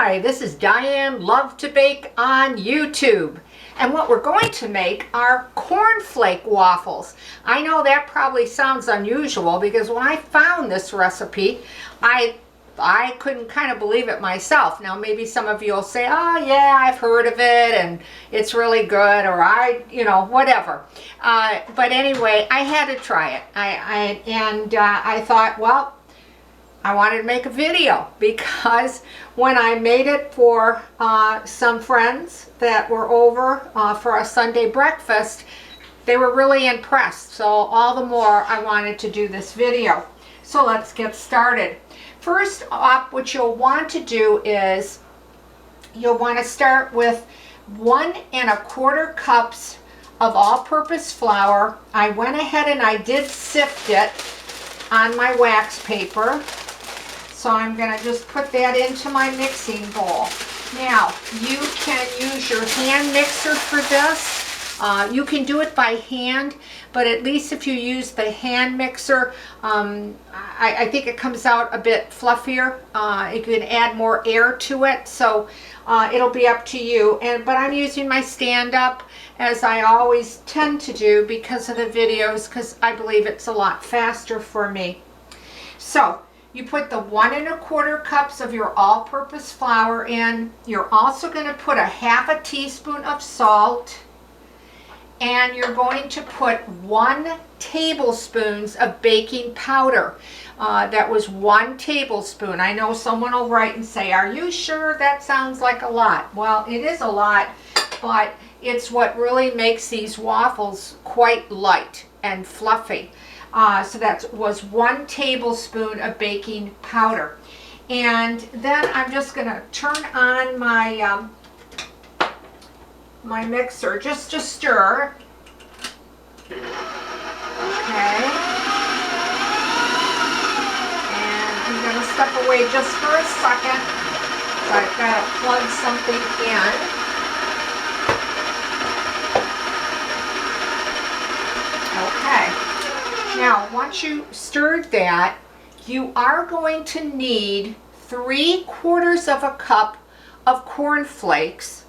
Hi, this is Diane Lovetobake on YouTube. And what we're going to make are cornflake waffles. I know that probably sounds unusual because when I found this recipe, I couldn't kind of believe it myself. Now maybe some of you will say, oh yeah, I've heard of it and it's really good, or whatever. But anyway, I had to try it. I thought, well, I wanted to make a video because when I made it for some friends that were over for a Sunday breakfast, they were really impressed. So all the more I wanted to do this video. So let's get started. First up, what you'll want to do is you'll want to start with 1 1/4 cups of all-purpose flour. I went ahead and I did sift it on my wax paper. So I'm going to just put that into my mixing bowl. Now, you can use your hand mixer for this. You can do it by hand, but at least if you use the hand mixer, I think it comes out a bit fluffier. You can add more air to it, so it'll be up to you. But I'm using my stand-up, as I always tend to do because of the videos, because I believe it's a lot faster for me. So, you put the 1 1/4 cups of your all-purpose flour in. You're also going to put a 1/2 teaspoon of salt, and you're going to put 1 tablespoon of baking powder. That was 1 tablespoon. I know someone will write and say, are you sure that sounds like a lot? Well, it is a lot, but it's what really makes these waffles quite light and fluffy. So that was 1 tablespoon of baking powder. And then I'm just going to turn on my my mixer just to stir. Okay. And I'm going to step away just for a second. So I've got to plug something in. Okay. Now, once you stirred that, you are going to need 3/4 cup of corn flakes,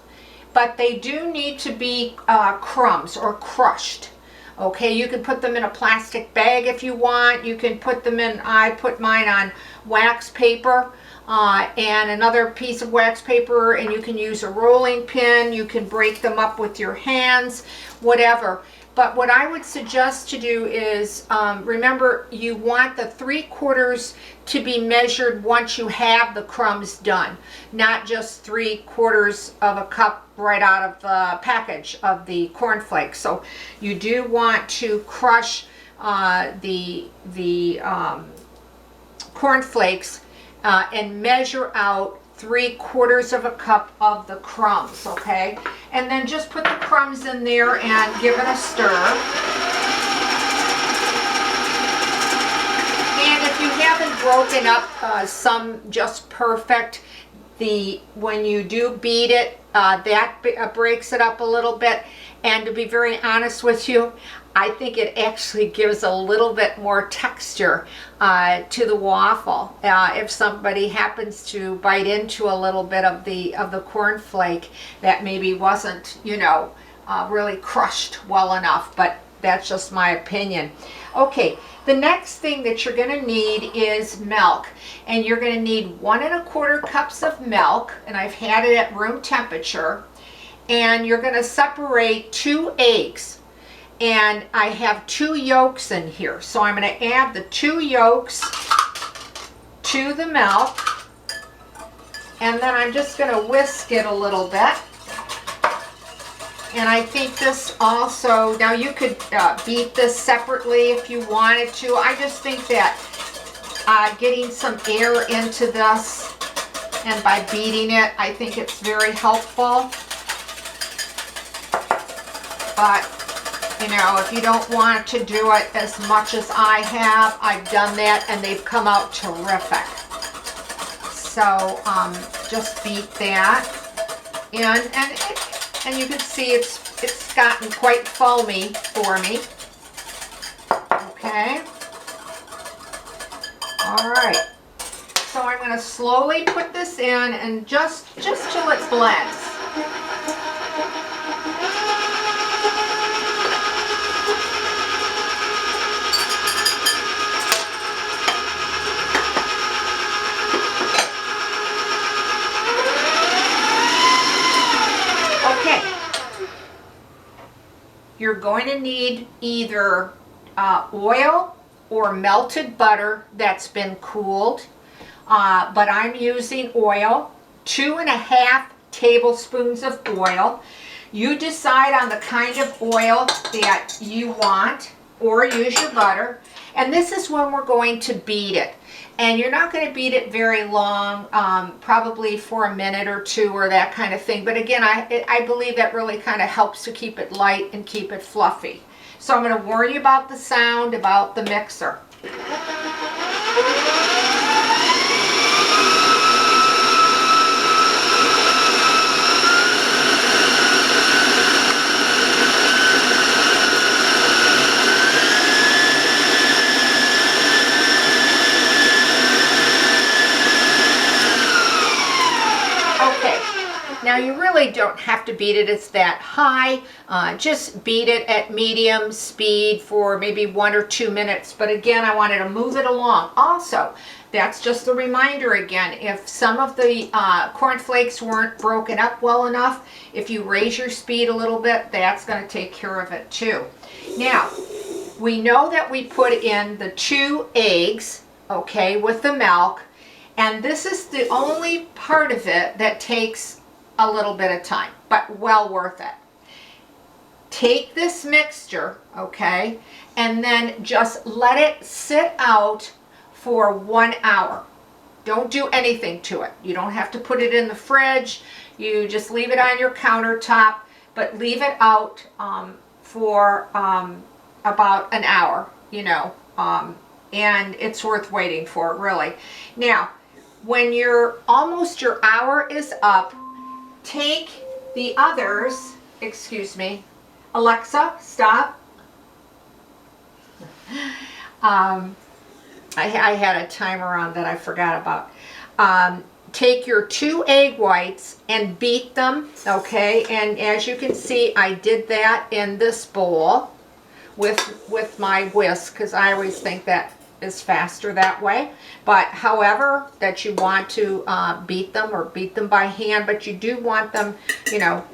but they do need to be crumbs or crushed. Okay, you can put them in a plastic bag if you want. You can put them in, I put mine on wax paper and another piece of wax paper, and you can use a rolling pin. You can break them up with your hands, whatever. But what I would suggest to do is, remember, you want the 3/4 to be measured once you have the crumbs done, not just 3/4 of a cup right out of the package of the cornflakes. So you do want to crush the cornflakes and measure out 3/4 cup of the crumbs, okay? And then just put the crumbs in there and give it a stir. And if you haven't broken up some just perfect, when you do beat it, that breaks it up a little bit. And to be very honest with you, I think it actually gives a little bit more texture to the waffle. If somebody happens to bite into a little bit of the cornflake that maybe wasn't, really crushed well enough, but that's just my opinion. Okay, the next thing that you're going to need is milk, and you're going to need 1 1/4 cups of milk, and I've had it at room temperature, and you're going to separate 2 eggs. And I have 2 yolks in here. So I'm going to add the 2 yolks to the milk. And then I'm just going to whisk it a little bit. And I think this also, now you could beat this separately if you wanted to. I just think that getting some air into this and by beating it, I think it's very helpful. But if you don't want to do it as much as I have, I've done that and they've come out terrific. So just beat that, and you can see it's gotten quite foamy for me. Okay. All right. So I'm going to slowly put this in and just till it blends. Okay. You're going to need either oil or melted butter that's been cooled, but I'm using oil, 2.5 tablespoons of oil. You decide on the kind of oil that you want, or use your butter. And this is when we're going to beat it. And you're not going to beat it very long, probably for a minute or two or that kind of thing. But again, I believe that really kind of helps to keep it light and keep it fluffy. So I'm going to warn you about the sound, about the mixer. Now you really don't have to beat it it's that high. Just beat it at medium speed for maybe 1 or 2 minutes. But again, I wanted to move it along. Also, that's just a reminder again, if some of the corn flakes weren't broken up well enough, if you raise your speed a little bit, that's going to take care of it too. Now, we know that we put in the 2 eggs, okay, with the milk. And this is the only part of it that takes a little bit of time, but well worth it. Take this mixture, okay, and then just let it sit out for 1 hour. Don't do anything to it. You don't have to put it in the fridge. You just leave it on your countertop, but leave it out for about an hour, you know, and it's worth waiting for, really. Now, when your hour is up, take the others, excuse me, Alexa, stop. I had a timer on that I forgot about. Take your 2 egg whites and beat them, okay? And as you can see, I did that in this bowl with my whisk, because I always think that is faster that way. But however that you want to beat them, or beat them by hand, but you do want them, you know,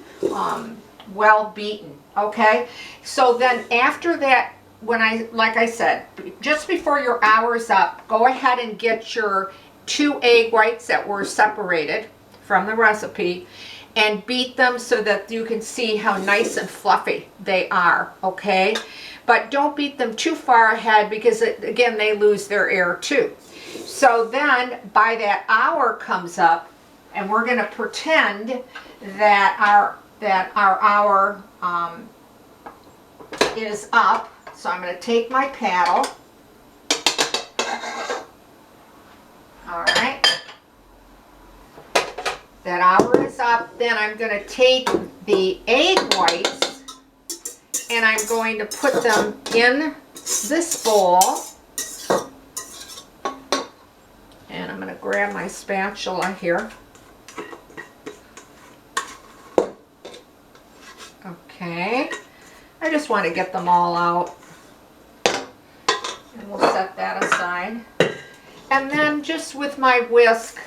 well beaten, okay? So then after that, like I said, just before your hour's up, go ahead and get your 2 egg whites that were separated from the recipe and beat them so that you can see how nice and fluffy they are, okay? But don't beat them too far ahead, because again, they lose their air too. So then by that hour comes up, and we're going to pretend that our hour is up. So I'm going to take my paddle. All right. That hour is up. Then I'm going to take the egg whites and I'm going to put them in this bowl. And I'm going to grab my spatula here. Okay. I just want to get them all out. And we'll set that aside. And then just with my whisk,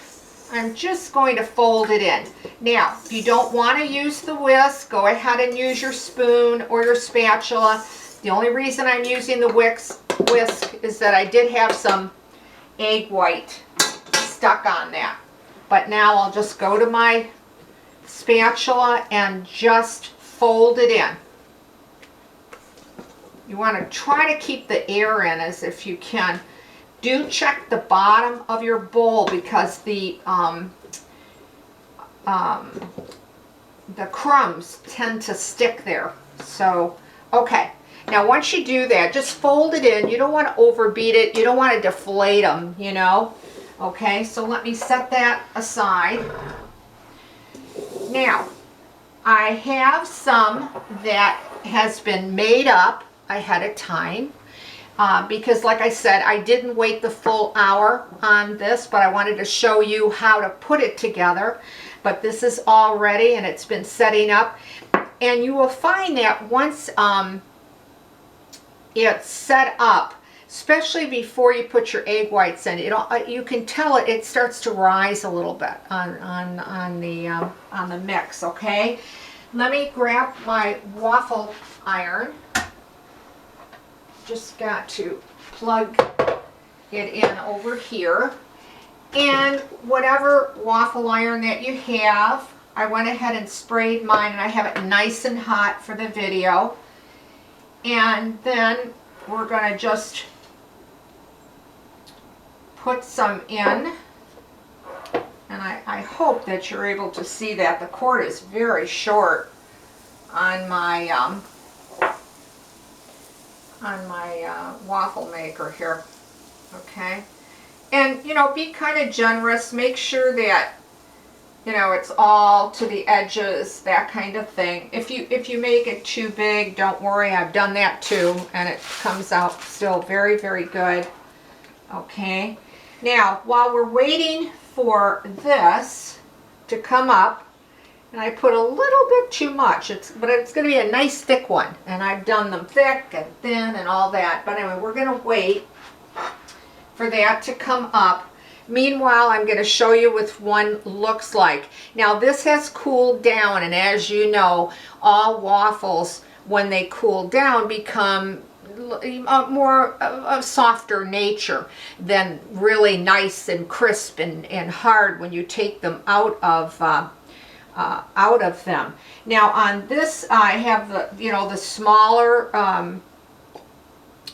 I'm just going to fold it in. Now, if you don't want to use the whisk, go ahead and use your spoon or your spatula. The only reason I'm using the whisk is that I did have some egg white stuck on that. But now I'll just go to my spatula and just fold it in. You want to try to keep the air in as if you can. Do check the bottom of your bowl, because the crumbs tend to stick there. So, okay. Now once you do that, just fold it in. You don't want to overbeat it. You don't want to deflate them, you know. Okay, so let me set that aside. Now, I have some that has been made up ahead of time. because like I said, I didn't wait the full hour on this, but I wanted to show you how to put it together. But this is all ready and it's been setting up. And you will find that once it's set up, especially before you put your egg whites in, you can tell it starts to rise a little bit on the mix. Okay, let me grab my waffle iron. Just got to plug it in over here, and whatever waffle iron that you have, I went ahead and sprayed mine, and I have it nice and hot for the video. And then we're going to just put some in, and I hope that you're able to see that. The cord is very short on my waffle maker here. Okay, and be kind of generous. Make sure that it's all to the edges, that kind of thing. If you make it too big, don't worry. I've done that too, and it comes out still very, very good. Okay. Now, while we're waiting for this to come up, and I put a little bit too much, but it's going to be a nice thick one, and I've done them thick and thin and all that. But anyway, we're going to wait for that to come up. Meanwhile, I'm going to show you what one looks like. Now, this has cooled down, and as you know, all waffles, when they cool down, become more of a softer nature than really nice and crisp and hard when you take them out of them. Now, on this, I have the smaller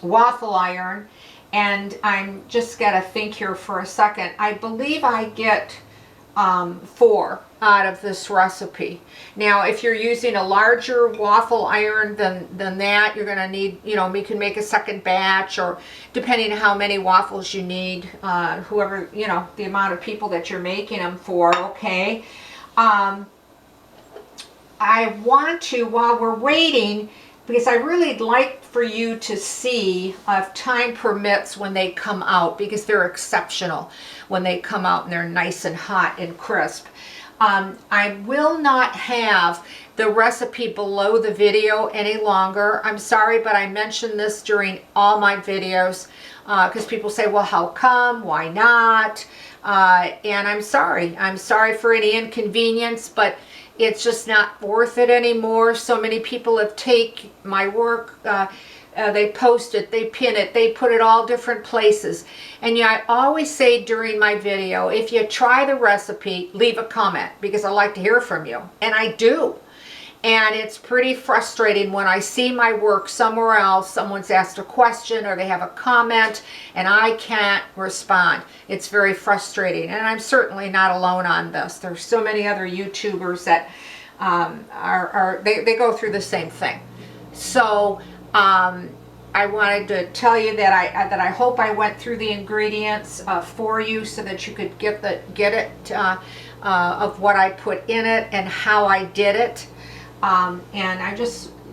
waffle iron. And I'm just got to think here for a second. I believe I get 4 out of this recipe. Now, if you're using a larger waffle iron than that, you're going to need, we can make a second batch, or depending on how many waffles you need, whoever, the amount of people that you're making them for, okay? I want to, while we're waiting, because I really like for you to see, if time permits, when they come out, because they're exceptional when they come out and they're nice and hot and crisp. I will not have the recipe below the video any longer. I'm sorry, but I mentioned this during all my videos because people say, well, how come? Why not? And I'm sorry. I'm sorry for any inconvenience, but it's just not worth it anymore. So many people have taken my work, they post it, they pin it, they put it all different places. And I always say during my video, if you try the recipe, leave a comment, because I like to hear from you. And I do. And it's pretty frustrating when I see my work somewhere else, someone's asked a question or they have a comment and I can't respond. It's very frustrating, and I'm certainly not alone on this. There's so many other YouTubers that they go through the same thing. So I wanted to tell you that I hope I went through the ingredients for you so that you could get it of what I put in it and how I did it. And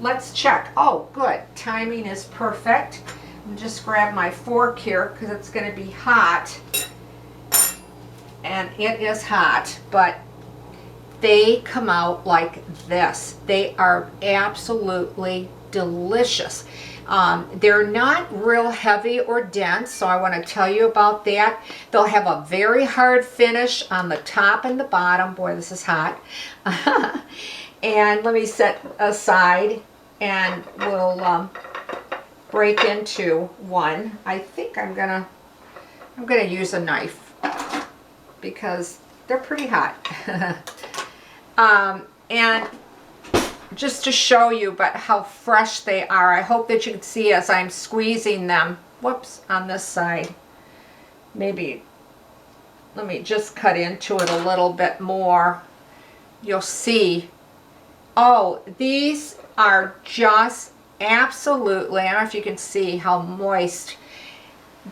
let's check. Oh, good. Timing is perfect. And just grab my fork here because it's going to be hot. And it is hot, but they come out like this. They are absolutely delicious. They're not real heavy or dense, so I want to tell you about that. They'll have a very hard finish on the top and the bottom. Boy, this is hot. And let me set aside, and we'll break into one. I think I'm gonna use a knife because they're pretty hot. And just to show you but how fresh they are, I hope that you can see as I'm squeezing them. Whoops, on this side. Maybe let me just cut into it a little bit more. You'll see. Oh, these are just absolutely, I don't know if you can see how moist.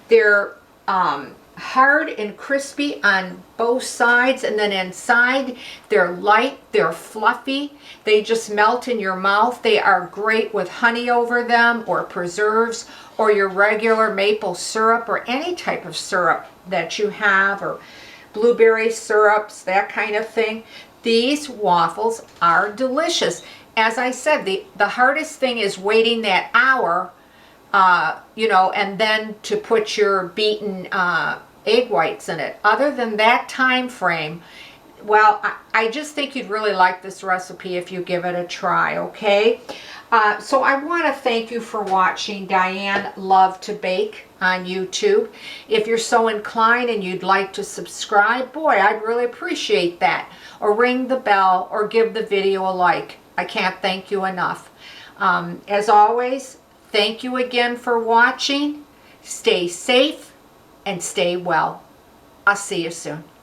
They're hard and crispy on both sides, and then inside they're light, they're fluffy, they just melt in your mouth. They are great with honey over them, or preserves, or your regular maple syrup, or any type of syrup that you have, or blueberry syrups, that kind of thing. These waffles are delicious. As I said, the hardest thing is waiting that hour, you know, and then to put your beaten egg whites in it. Other than that time frame, well, I just think you'd really like this recipe if you give it a try, okay? So I want to thank you for watching Diane Lovetobake on YouTube. If you're so inclined and you'd like to subscribe, boy, I'd really appreciate that. Or ring the bell, or give the video a like. I can't thank you enough. As always, thank you again for watching. Stay safe and stay well. I'll see you soon.